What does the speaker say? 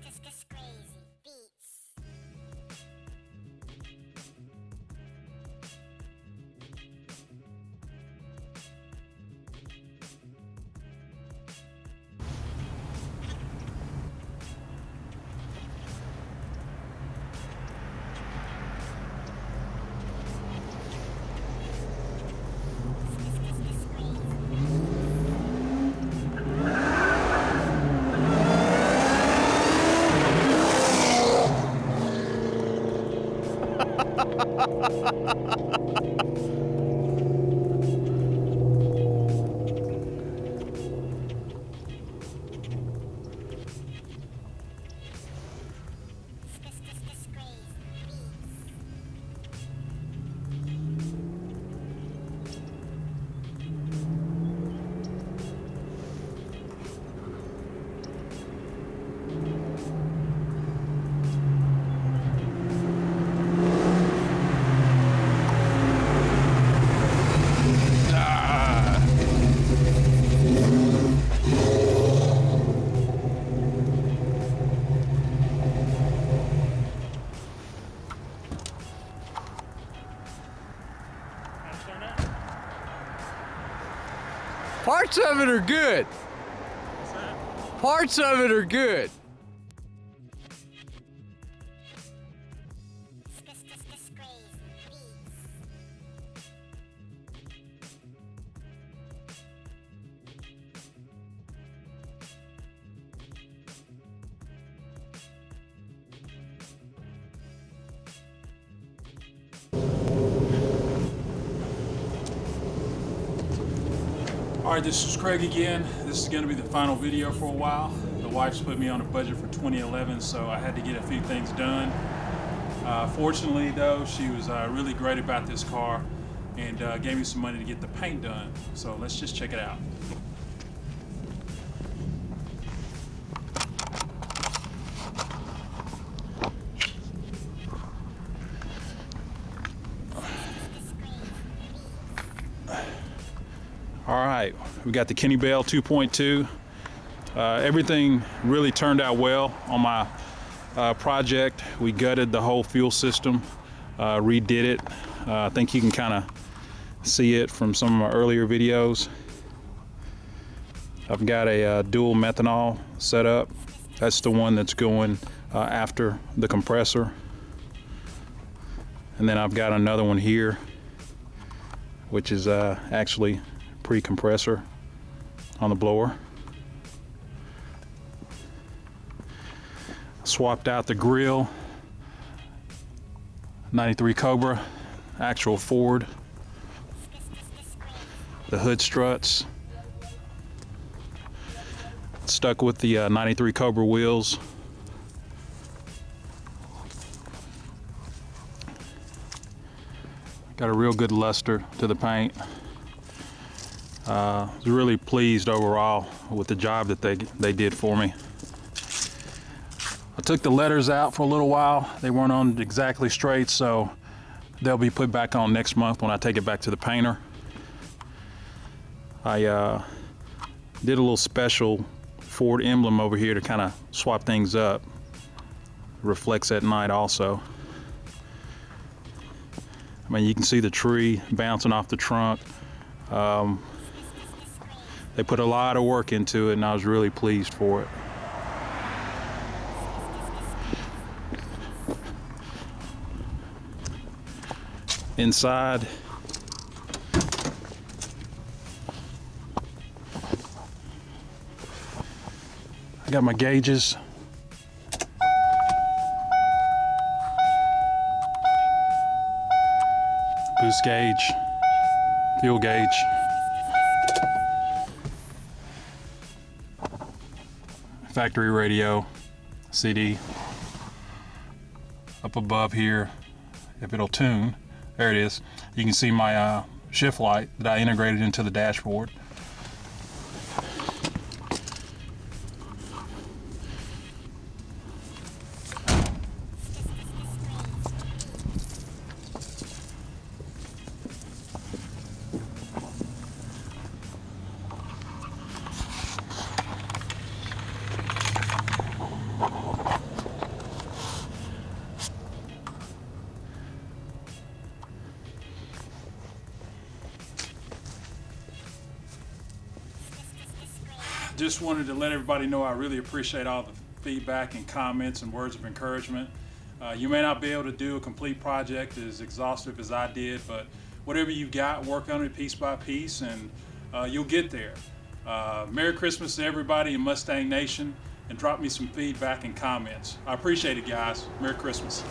Crazy beats. Parts of it are good. Parts of it are good. Alright, this is Craig again. This is going to be the final video for a while. The wife's put me on a budget for 2011, so I had to get a few things done. Fortunately though, she was really great about this car and gave me some money to get the paint done. So let's just check it out. All right, we got the Kenne Bell 2.2. Everything really turned out well on my project. We gutted the whole fuel system, redid it. I think you can kind of see it from some of my earlier videos. I've got a dual methanol set up. That's the one that's going after the compressor. And then I've got another one here, which is actually pre-compressor on the blower. Swapped out the grill, 93 Cobra, actual Ford. The hood struts. Stuck with the 93 Cobra wheels. Got a real good luster to the paint. Was really pleased overall with the job that they did for me. I took the letters out for a little while. They weren't on exactly straight, so they'll be put back on next month when I take it back to the painter. I did a little special Ford emblem over here to kind of swap things up. It reflects at night also. I mean, you can see the tree bouncing off the trunk. They put a lot of work into it, and I was really pleased for it. Inside, I got my gauges. Boost gauge, fuel gauge. Factory radio, CD. Up above here, if it'll tune, there it is. You can see my shift light that I integrated into the dashboard. just wanted to let everybody know I really appreciate all the feedback and comments and words of encouragement. You may not be able to do a complete project as exhaustive as I did, but whatever you got, work on it piece by piece, and you'll get there. Merry Christmas to everybody in Mustang Nation, and drop me some feedback and comments. I appreciate it, guys. Merry Christmas.